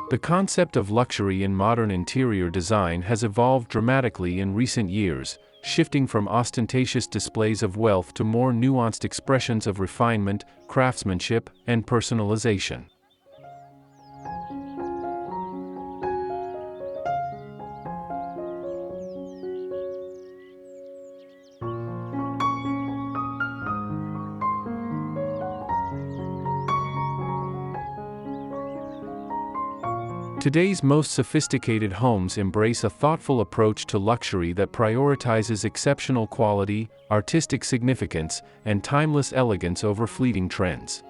The concept of luxury in modern interior design has evolved dramatically in recent years, shifting from ostentatious displays of wealth to more nuanced expressions of refinement, craftsmanship, and personalization. Today's most sophisticated homes embrace a thoughtful approach to luxury that prioritizes exceptional quality, artistic significance, and timeless elegance over fleeting trends.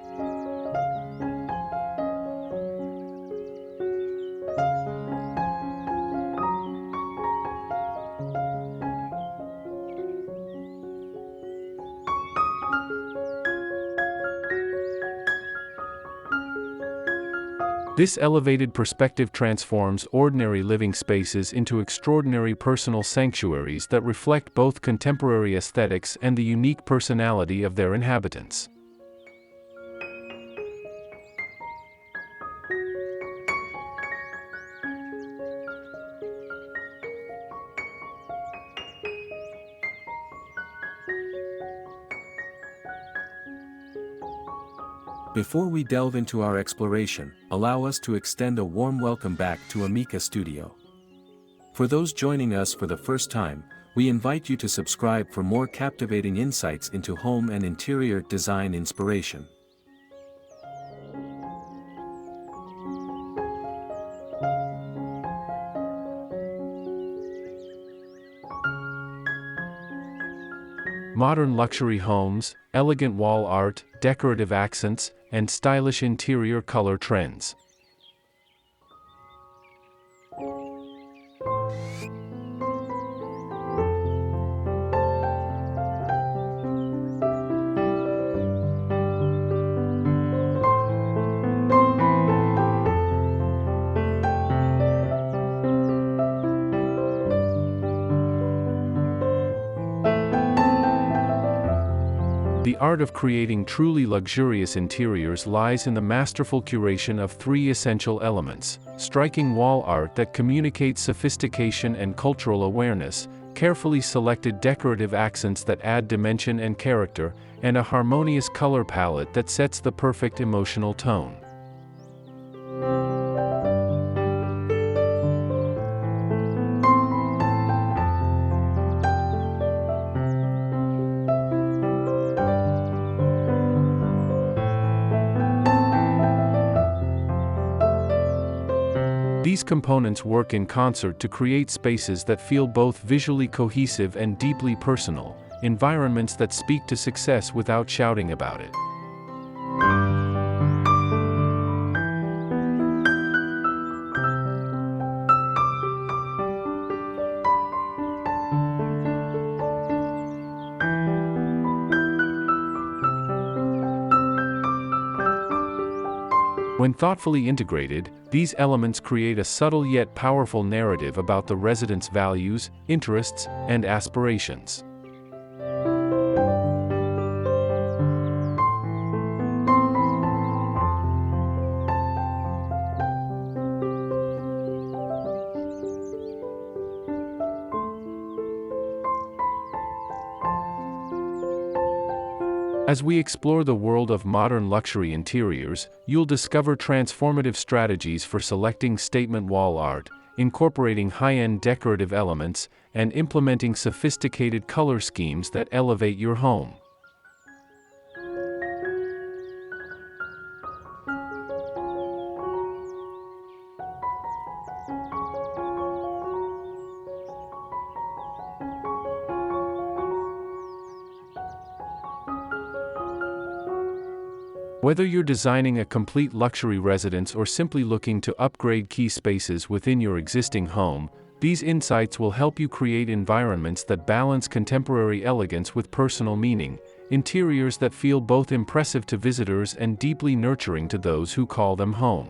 This elevated perspective transforms ordinary living spaces into extraordinary personal sanctuaries that reflect both contemporary aesthetics and the unique personality of their inhabitants. Before we delve into our exploration, allow us to extend a warm welcome back to Amica Studio. For those joining us for the first time, we invite you to subscribe for more captivating insights into home and interior design inspiration. Modern luxury homes, elegant wall art, decorative accents, and stylish interior color trends. The art of creating truly luxurious interiors lies in the masterful curation of three essential elements: striking wall art that communicates sophistication and cultural awareness, carefully selected decorative accents that add dimension and character, and a harmonious color palette that sets the perfect emotional tone. These components work in concert to create spaces that feel both visually cohesive and deeply personal, environments that speak to success without shouting about it. When thoughtfully integrated, these elements create a subtle yet powerful narrative about the resident's values, interests, and aspirations. As we explore the world of modern luxury interiors, you'll discover transformative strategies for selecting statement wall art, incorporating high-end decorative elements, and implementing sophisticated color schemes that elevate your home. Whether you're designing a complete luxury residence or simply looking to upgrade key spaces within your existing home, these insights will help you create environments that balance contemporary elegance with personal meaning, interiors that feel both impressive to visitors and deeply nurturing to those who call them home.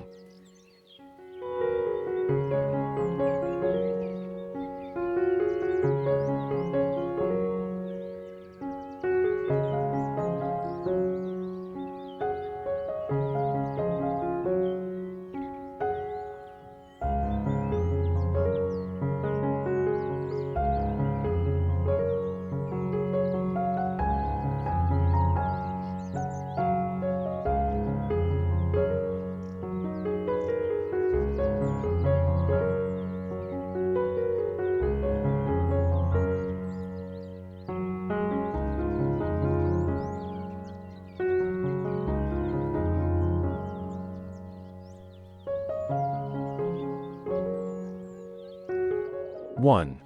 1.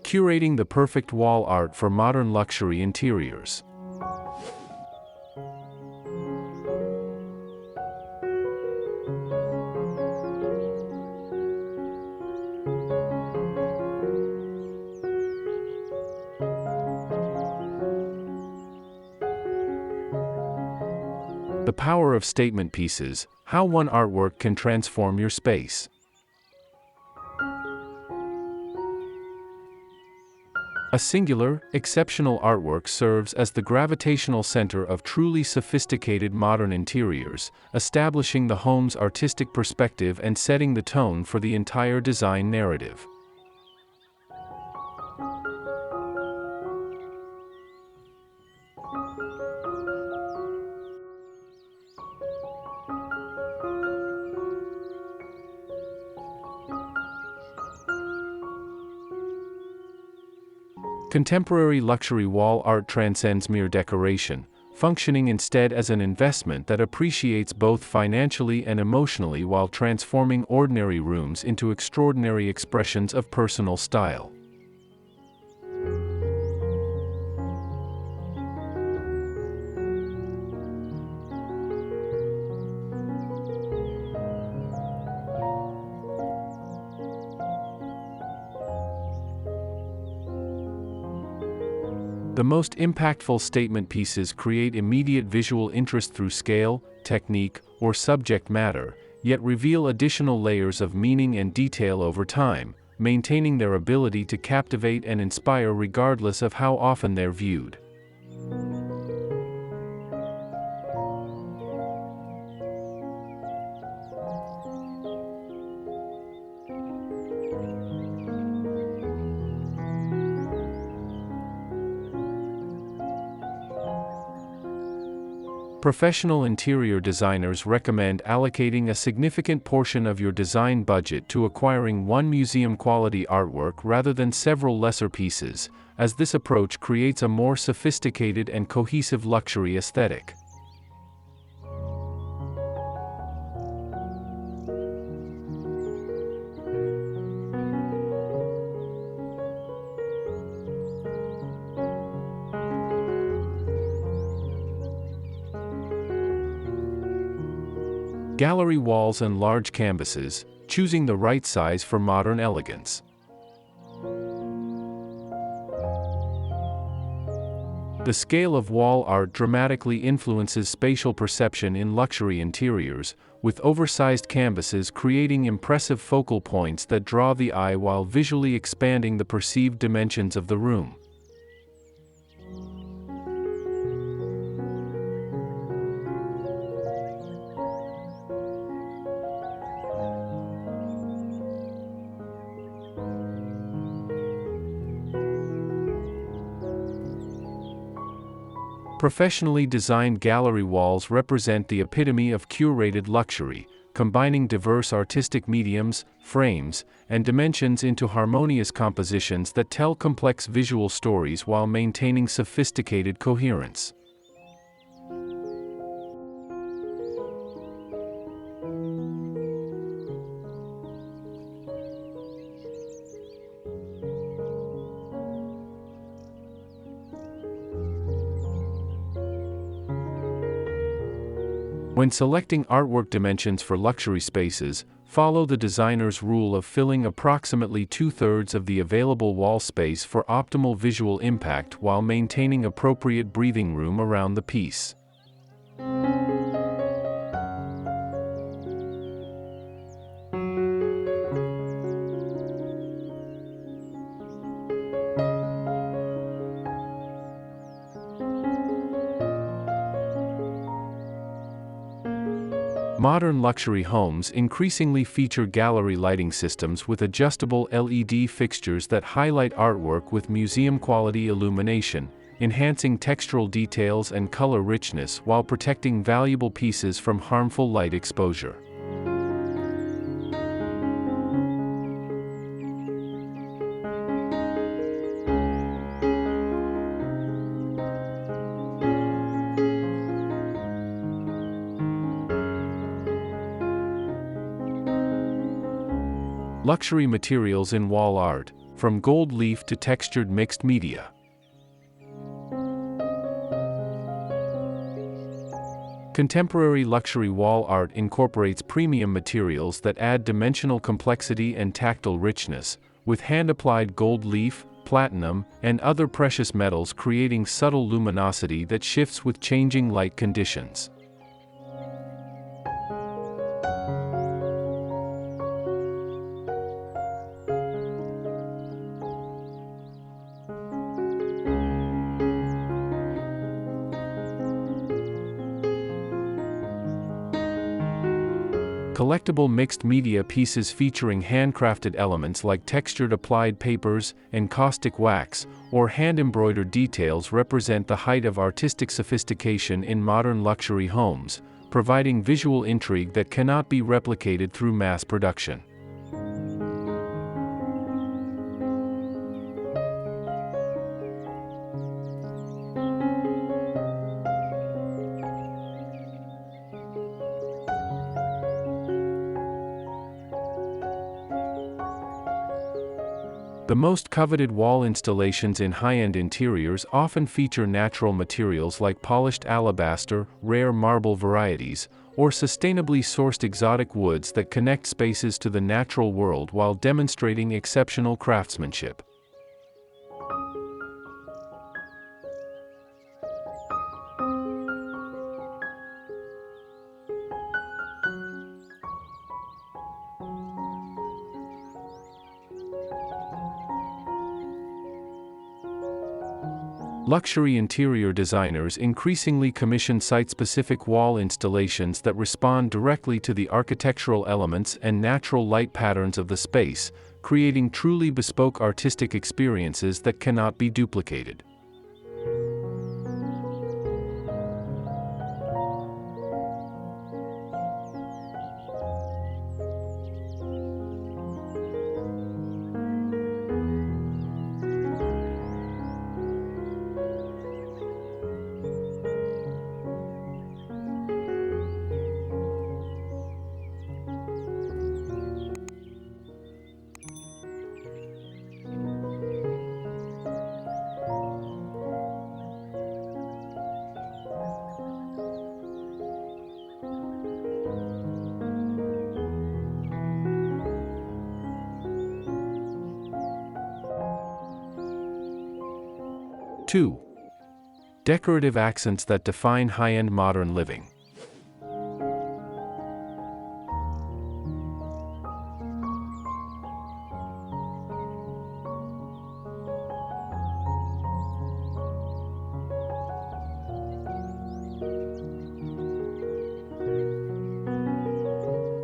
Curating the perfect wall art for modern luxury interiors. The power of statement pieces, how one artwork can transform your space. A singular, exceptional artwork serves as the gravitational center of truly sophisticated modern interiors, establishing the home's artistic perspective and setting the tone for the entire design narrative. Contemporary luxury wall art transcends mere decoration, functioning instead as an investment that appreciates both financially and emotionally while transforming ordinary rooms into extraordinary expressions of personal style. The most impactful statement pieces create immediate visual interest through scale, technique, or subject matter, yet reveal additional layers of meaning and detail over time, maintaining their ability to captivate and inspire regardless of how often they're viewed. Professional interior designers recommend allocating a significant portion of your design budget to acquiring one museum-quality artwork rather than several lesser pieces, as this approach creates a more sophisticated and cohesive luxury aesthetic. Gallery walls and large canvases, choosing the right size for modern elegance. The scale of wall art dramatically influences spatial perception in luxury interiors, with oversized canvases creating impressive focal points that draw the eye while visually expanding the perceived dimensions of the room. Professionally designed gallery walls represent the epitome of curated luxury, combining diverse artistic mediums, frames, and dimensions into harmonious compositions that tell complex visual stories while maintaining sophisticated coherence. When selecting artwork dimensions for luxury spaces, follow the designer's rule of filling approximately 2/3 of the available wall space for optimal visual impact while maintaining appropriate breathing room around the piece. Modern luxury homes increasingly feature gallery lighting systems with adjustable LED fixtures that highlight artwork with museum-quality illumination, enhancing textural details and color richness while protecting valuable pieces from harmful light exposure. Luxury materials in wall art, from gold leaf to textured mixed media. Contemporary luxury wall art incorporates premium materials that add dimensional complexity and tactile richness, with hand-applied gold leaf, platinum, and other precious metals creating subtle luminosity that shifts with changing light conditions. Collectible mixed media pieces featuring handcrafted elements like textured applied papers, encaustic wax, or hand-embroidered details represent the height of artistic sophistication in modern luxury homes, providing visual intrigue that cannot be replicated through mass production. The most coveted wall installations in high-end interiors often feature natural materials like polished alabaster, rare marble varieties, or sustainably sourced exotic woods that connect spaces to the natural world while demonstrating exceptional craftsmanship. Luxury interior designers increasingly commission site-specific wall installations that respond directly to the architectural elements and natural light patterns of the space, creating truly bespoke artistic experiences that cannot be duplicated. Two. Decorative accents that define high-end modern living.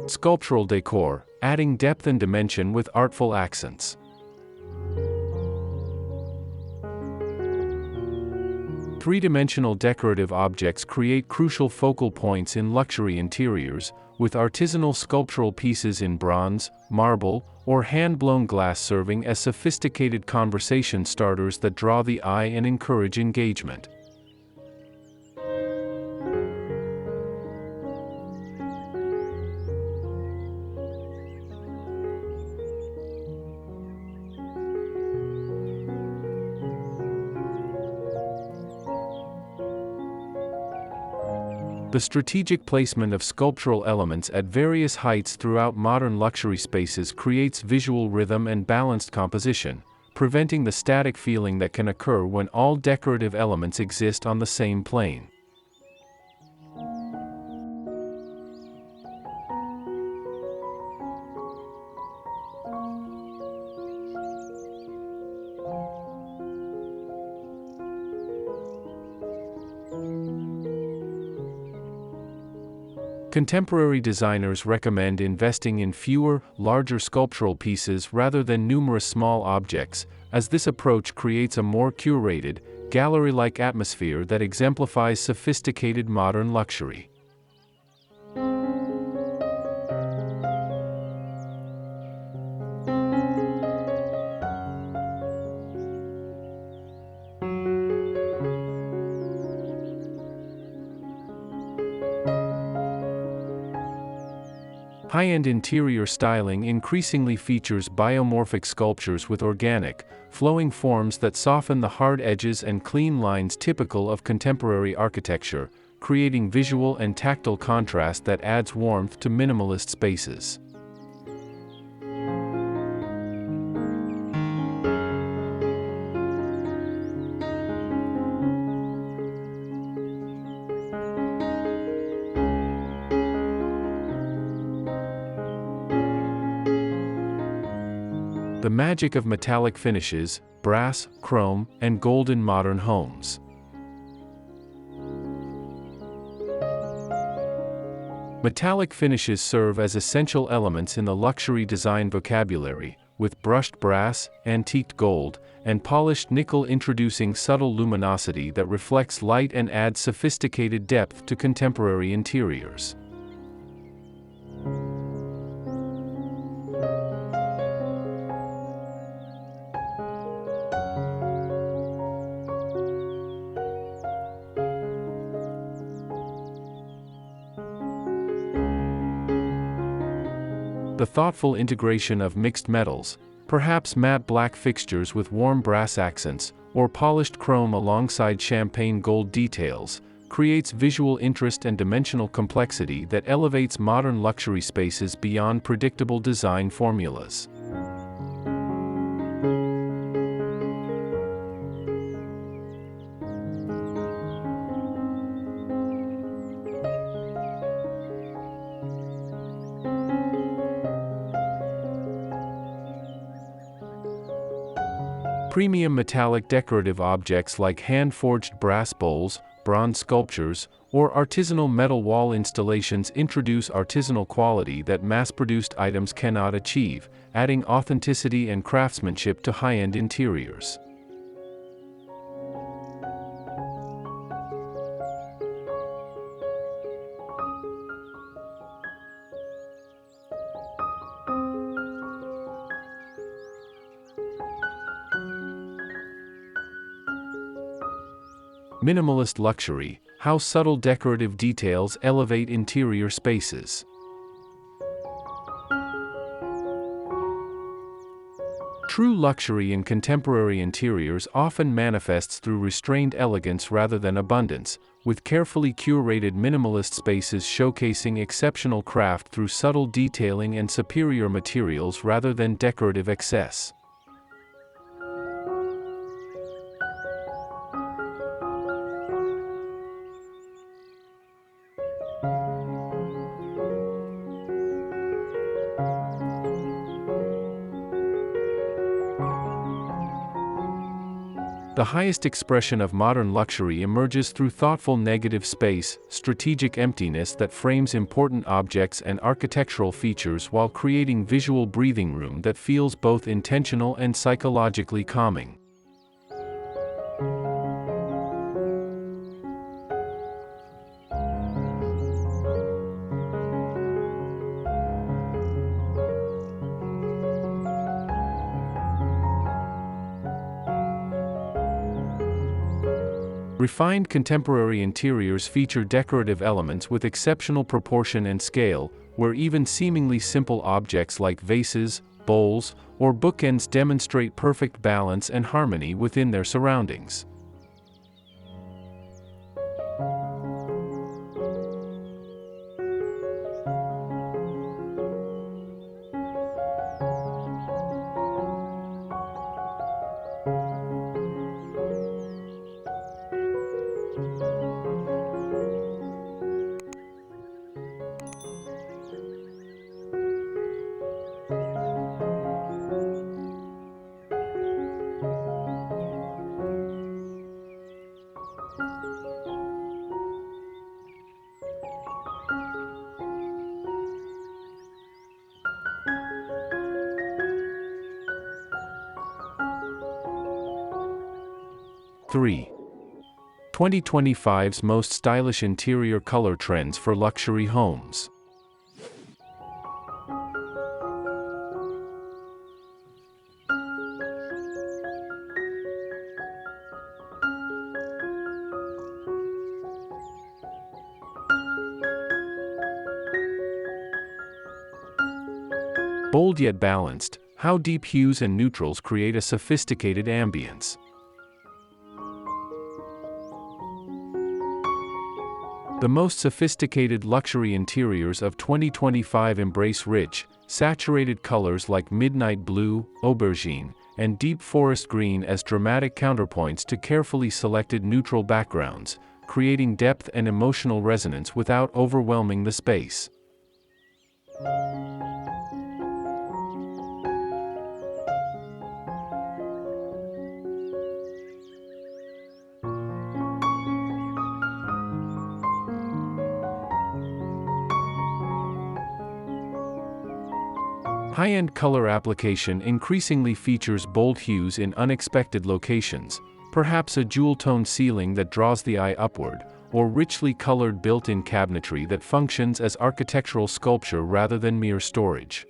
Sculptural decor, adding depth and dimension with artful accents. Three-dimensional decorative objects create crucial focal points in luxury interiors, with artisanal sculptural pieces in bronze, marble, or hand-blown glass serving as sophisticated conversation starters that draw the eye and encourage engagement. The strategic placement of sculptural elements at various heights throughout modern luxury spaces creates visual rhythm and balanced composition, preventing the static feeling that can occur when all decorative elements exist on the same plane. Contemporary designers recommend investing in fewer, larger sculptural pieces rather than numerous small objects, as this approach creates a more curated, gallery-like atmosphere that exemplifies sophisticated modern luxury. High-end interior styling increasingly features biomorphic sculptures with organic, flowing forms that soften the hard edges and clean lines typical of contemporary architecture, creating visual and tactile contrast that adds warmth to minimalist spaces. The magic of metallic finishes, brass, chrome, and gold in modern homes. Metallic finishes serve as essential elements in the luxury design vocabulary, with brushed brass, antiqued gold, and polished nickel introducing subtle luminosity that reflects light and adds sophisticated depth to contemporary interiors. The thoughtful integration of mixed metals, perhaps matte black fixtures with warm brass accents, or polished chrome alongside champagne gold details, creates visual interest and dimensional complexity that elevates modern luxury spaces beyond predictable design formulas. Premium metallic decorative objects like hand-forged brass bowls, bronze sculptures, or artisanal metal wall installations introduce artisanal quality that mass-produced items cannot achieve, adding authenticity and craftsmanship to high-end interiors. Minimalist luxury, how subtle decorative details elevate interior spaces. True luxury in contemporary interiors often manifests through restrained elegance rather than abundance, with carefully curated minimalist spaces showcasing exceptional craft through subtle detailing and superior materials rather than decorative excess. The highest expression of modern luxury emerges through thoughtful negative space, strategic emptiness that frames important objects and architectural features while creating visual breathing room that feels both intentional and psychologically calming. Refined contemporary interiors feature decorative elements with exceptional proportion and scale, where even seemingly simple objects like vases, bowls, or bookends demonstrate perfect balance and harmony within their surroundings. Three. 2025's most stylish interior color trends for luxury homes. Bold yet balanced, how deep hues and neutrals create a sophisticated ambience. The most sophisticated luxury interiors of 2025 embrace rich, saturated colors like midnight blue, aubergine, and deep forest green as dramatic counterpoints to carefully selected neutral backgrounds, creating depth and emotional resonance without overwhelming the space. High-end color application increasingly features bold hues in unexpected locations, perhaps a jewel-toned ceiling that draws the eye upward, or richly colored built-in cabinetry that functions as architectural sculpture rather than mere storage.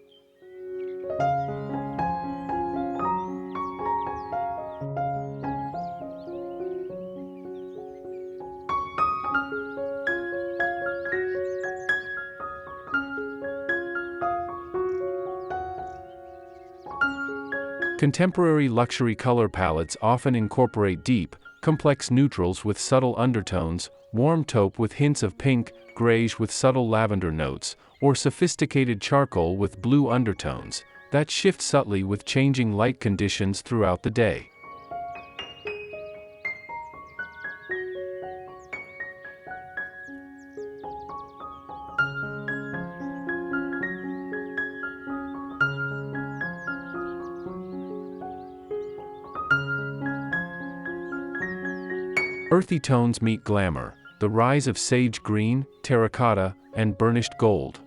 Contemporary luxury color palettes often incorporate deep, complex neutrals with subtle undertones, warm taupe with hints of pink, grayish with subtle lavender notes, or sophisticated charcoal with blue undertones, that shift subtly with changing light conditions throughout the day. Earthy tones meet glamour, the rise of sage green, terracotta, and burnished gold.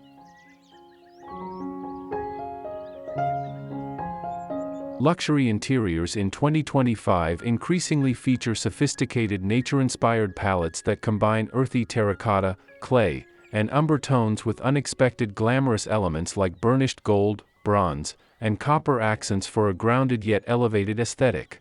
Luxury interiors in 2025 increasingly feature sophisticated nature-inspired palettes that combine earthy terracotta, clay, and umber tones with unexpected glamorous elements like burnished gold, bronze, and copper accents for a grounded yet elevated aesthetic.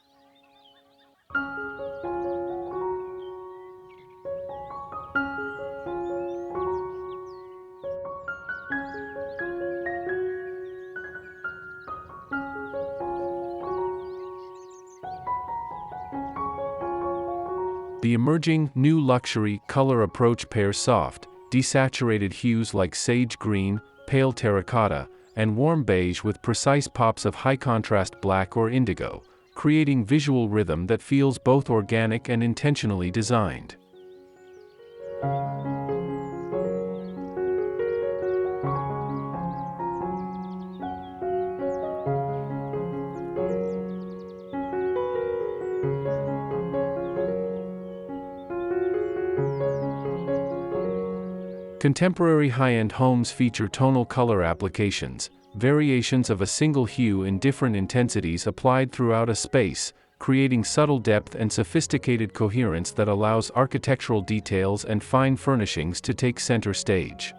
The emerging, new luxury color approach pairs soft, desaturated hues like sage green, pale terracotta, and warm beige with precise pops of high-contrast black or indigo, creating visual rhythm that feels both organic and intentionally designed. Contemporary high-end homes feature tonal color applications, variations of a single hue in different intensities applied throughout a space, creating subtle depth and sophisticated coherence that allows architectural details and fine furnishings to take center stage.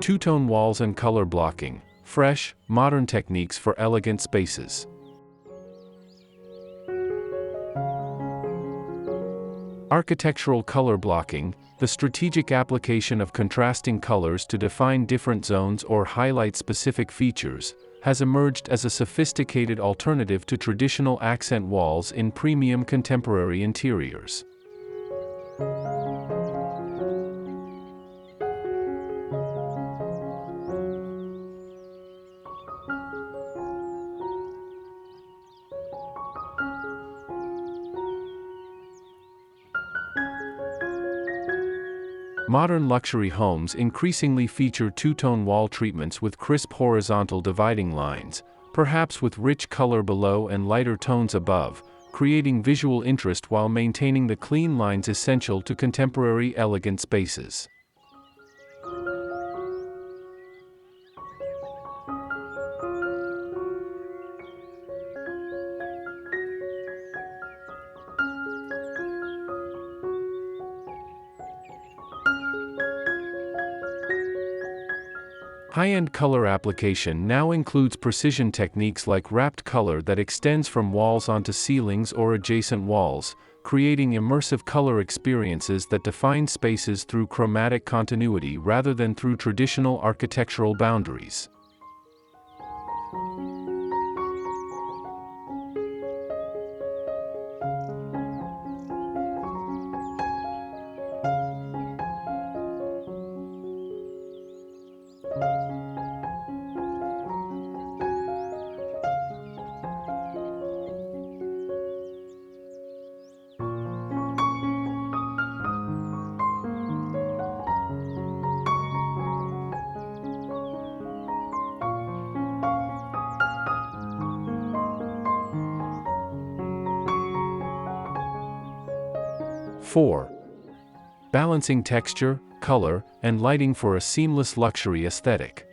Two-tone walls and color blocking, fresh, modern techniques for elegant spaces. Architectural color blocking, the strategic application of contrasting colors to define different zones or highlight specific features, has emerged as a sophisticated alternative to traditional accent walls in premium contemporary interiors. Modern luxury homes increasingly feature two-tone wall treatments with crisp horizontal dividing lines, perhaps with rich color below and lighter tones above, creating visual interest while maintaining the clean lines essential to contemporary elegant spaces. High-end color application now includes precision techniques like wrapped color that extends from walls onto ceilings or adjacent walls, creating immersive color experiences that define spaces through chromatic continuity rather than through traditional architectural boundaries. Four. Balancing texture, color, and lighting for a seamless luxury aesthetic.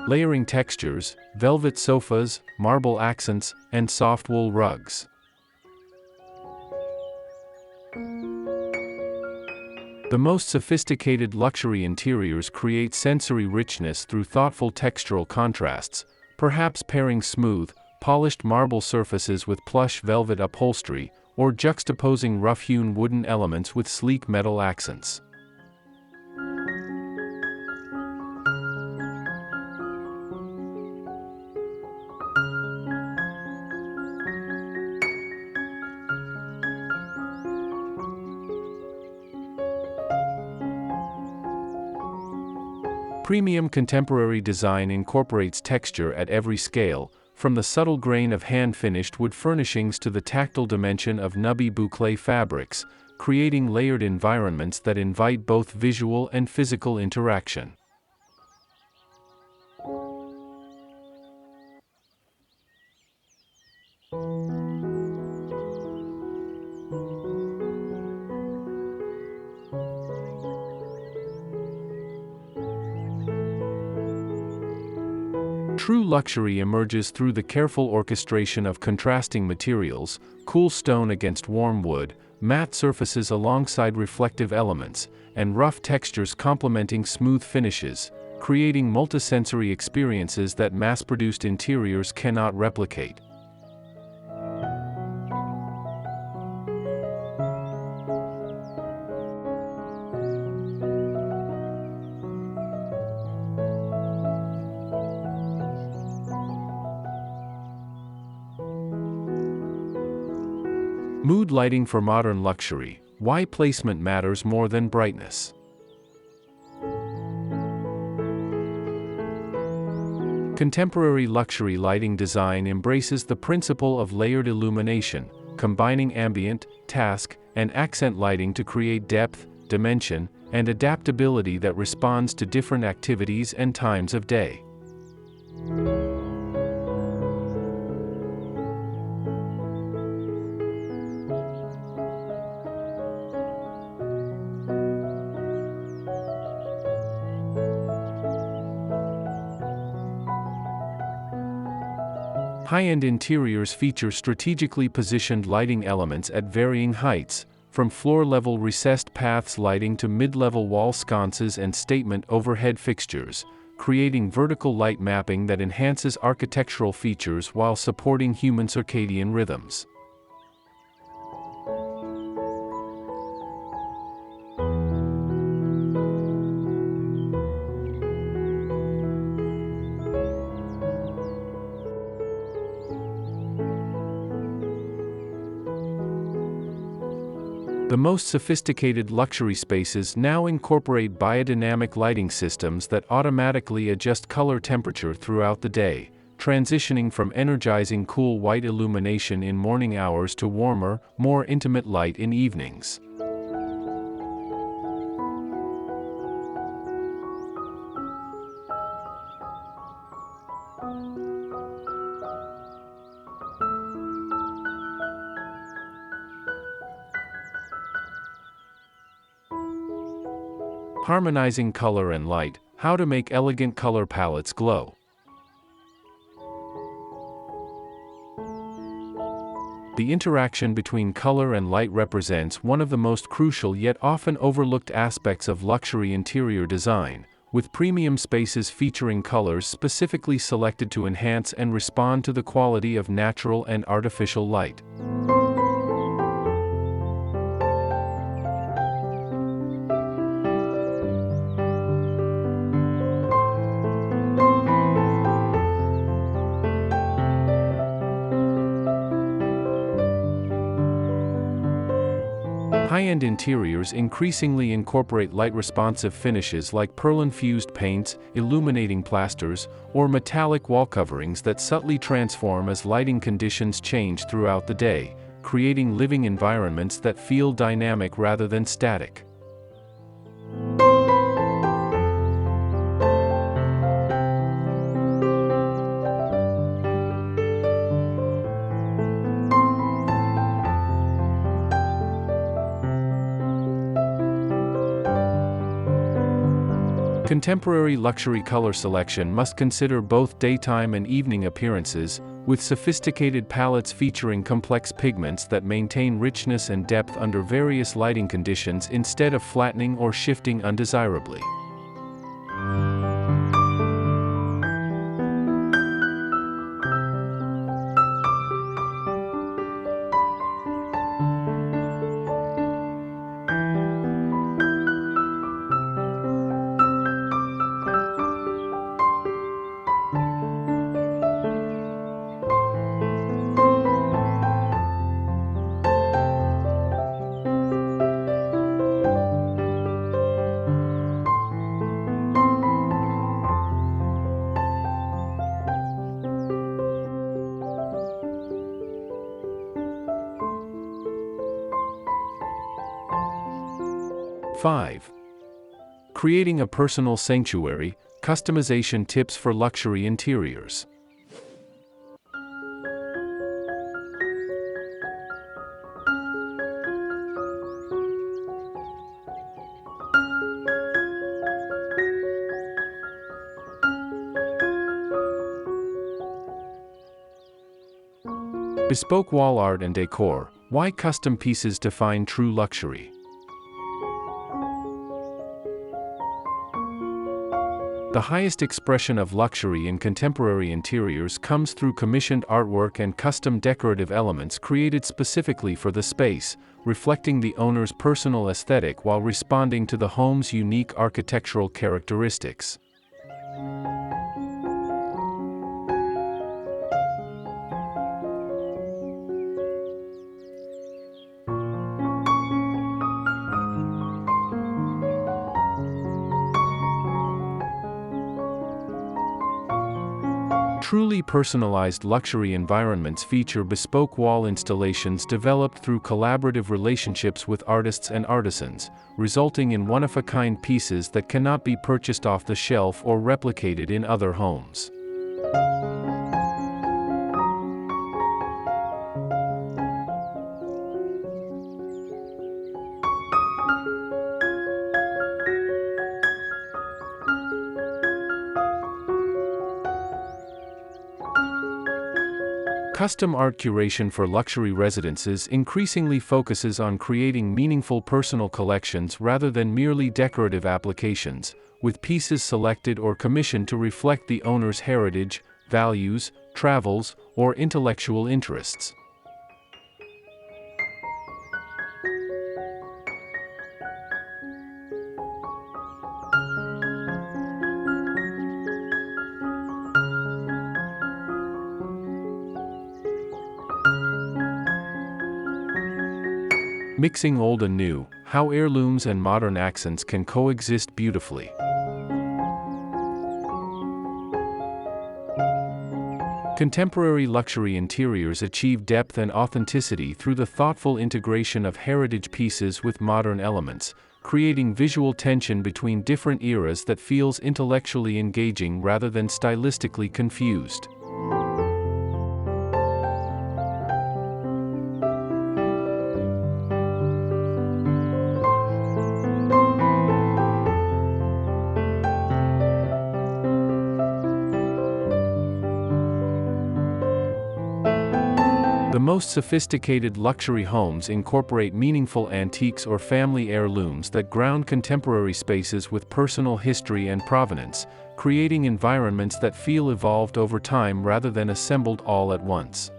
Layering textures, velvet sofas, marble accents, and soft wool rugs. The most sophisticated luxury interiors create sensory richness through thoughtful textural contrasts, perhaps pairing smooth, polished marble surfaces with plush velvet upholstery, or juxtaposing rough-hewn wooden elements with sleek metal accents. Premium contemporary design incorporates texture at every scale, from the subtle grain of hand-finished wood furnishings to the tactile dimension of nubby boucle fabrics, creating layered environments that invite both visual and physical interaction. True luxury emerges through the careful orchestration of contrasting materials, cool stone against warm wood, matte surfaces alongside reflective elements, and rough textures complementing smooth finishes, creating multisensory experiences that mass-produced interiors cannot replicate. Mood lighting for modern luxury. Why placement matters more than brightness. Contemporary luxury lighting design embraces the principle of layered illumination, combining ambient, task, and accent lighting to create depth, dimension, and adaptability that responds to different activities and times of day. High-end interiors feature strategically positioned lighting elements at varying heights, from floor-level recessed paths lighting to mid-level wall sconces and statement overhead fixtures, creating vertical light mapping that enhances architectural features while supporting human circadian rhythms. The most sophisticated luxury spaces now incorporate biodynamic lighting systems that automatically adjust color temperature throughout the day, transitioning from energizing cool white illumination in morning hours to warmer, more intimate light in evenings. Harmonizing color and light, how to make elegant color palettes glow. The interaction between color and light represents one of the most crucial yet often overlooked aspects of luxury interior design, with premium spaces featuring colors specifically selected to enhance and respond to the quality of natural and artificial light. High-end interiors increasingly incorporate light-responsive finishes like pearl-infused paints, illuminating plasters, or metallic wall coverings that subtly transform as lighting conditions change throughout the day, creating living environments that feel dynamic rather than static. Contemporary luxury color selection must consider both daytime and evening appearances, with sophisticated palettes featuring complex pigments that maintain richness and depth under various lighting conditions instead of flattening or shifting undesirably. '5. Creating a personal sanctuary, customization tips for luxury interiors. Bespoke wall art and decor, why custom pieces define true luxury. The highest expression of luxury in contemporary interiors comes through commissioned artwork and custom decorative elements created specifically for the space, reflecting the owner's personal aesthetic while responding to the home's unique architectural characteristics. Truly personalized luxury environments feature bespoke wall installations developed through collaborative relationships with artists and artisans, resulting in one-of-a-kind pieces that cannot be purchased off the shelf or replicated in other homes. Custom art curation for luxury residences increasingly focuses on creating meaningful personal collections rather than merely decorative applications, with pieces selected or commissioned to reflect the owner's heritage, values, travels, or intellectual interests. Mixing old and new, how heirlooms and modern accents can coexist beautifully. Contemporary luxury interiors achieve depth and authenticity through the thoughtful integration of heritage pieces with modern elements, creating visual tension between different eras that feels intellectually engaging rather than stylistically confused. The most sophisticated luxury homes incorporate meaningful antiques or family heirlooms that ground contemporary spaces with personal history and provenance, creating environments that feel evolved over time rather than assembled all at once.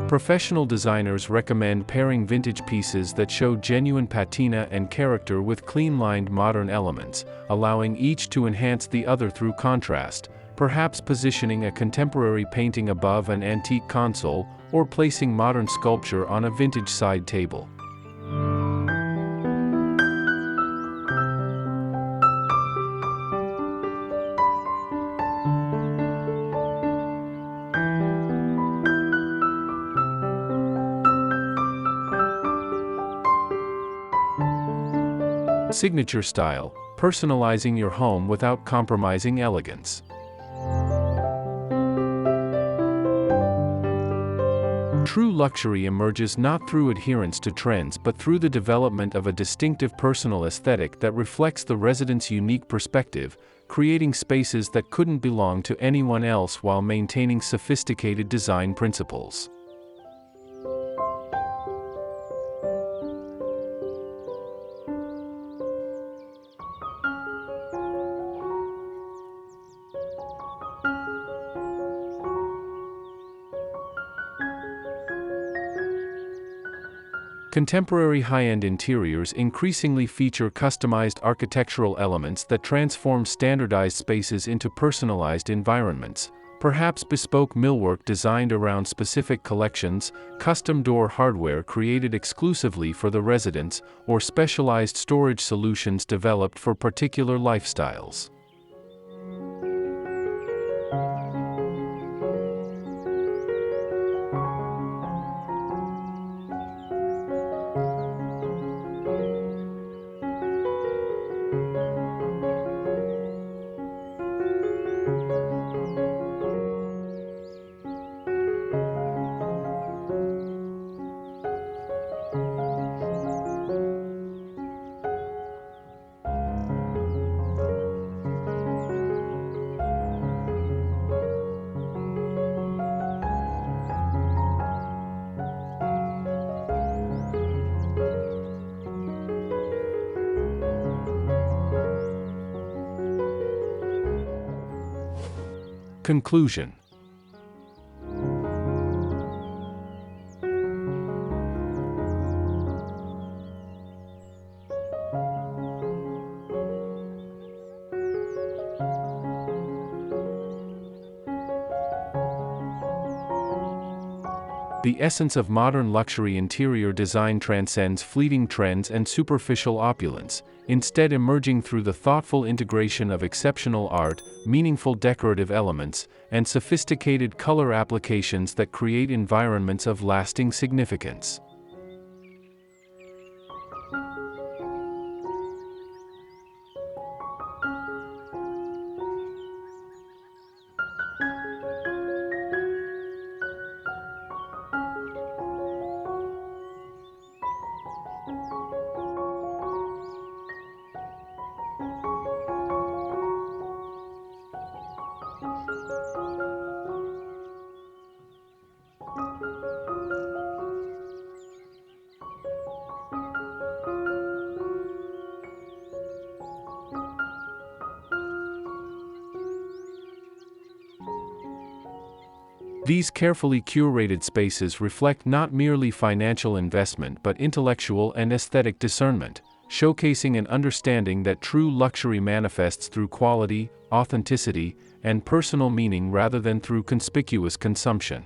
Professional designers recommend pairing vintage pieces that show genuine patina and character with clean-lined modern elements, allowing each to enhance the other through contrast, perhaps positioning a contemporary painting above an antique console, or placing modern sculpture on a vintage side table. Signature style, personalizing your home without compromising elegance. True luxury emerges not through adherence to trends but through the development of a distinctive personal aesthetic that reflects the resident's unique perspective, creating spaces that couldn't belong to anyone else while maintaining sophisticated design principles. Contemporary high-end interiors increasingly feature customized architectural elements that transform standardized spaces into personalized environments, perhaps bespoke millwork designed around specific collections, custom door hardware created exclusively for the residents, or specialized storage solutions developed for particular lifestyles. Conclusion. The essence of modern luxury interior design transcends fleeting trends and superficial opulence, instead emerging through the thoughtful integration of exceptional art, meaningful decorative elements, and sophisticated color applications that create environments of lasting significance. These carefully curated spaces reflect not merely financial investment but intellectual and aesthetic discernment, showcasing an understanding that true luxury manifests through quality, authenticity, and personal meaning rather than through conspicuous consumption.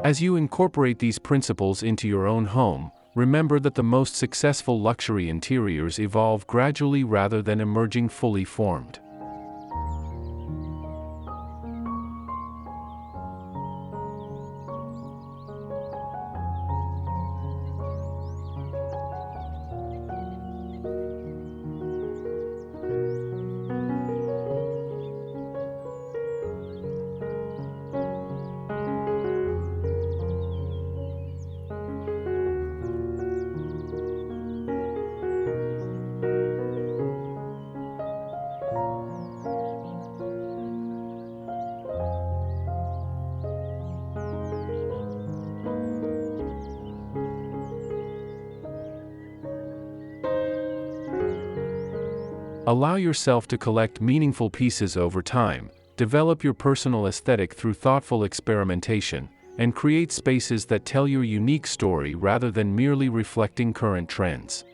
As you incorporate these principles into your own home, remember that the most successful luxury interiors evolve gradually rather than emerging fully formed. Allow yourself to collect meaningful pieces over time, develop your personal aesthetic through thoughtful experimentation, and create spaces that tell your unique story rather than merely reflecting current trends.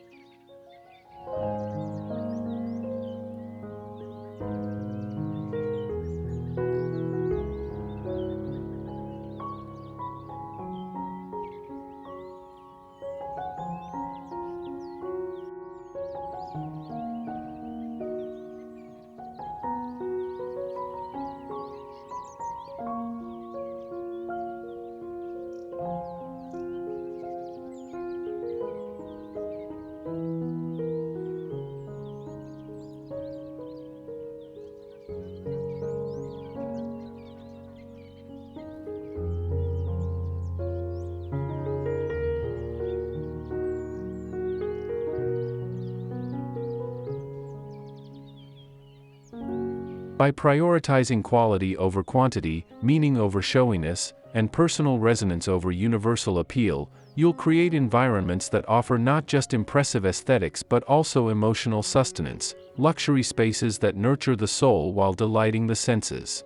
By prioritizing quality over quantity, meaning over showiness, and personal resonance over universal appeal, you'll create environments that offer not just impressive aesthetics but also emotional sustenance, luxury spaces that nurture the soul while delighting the senses.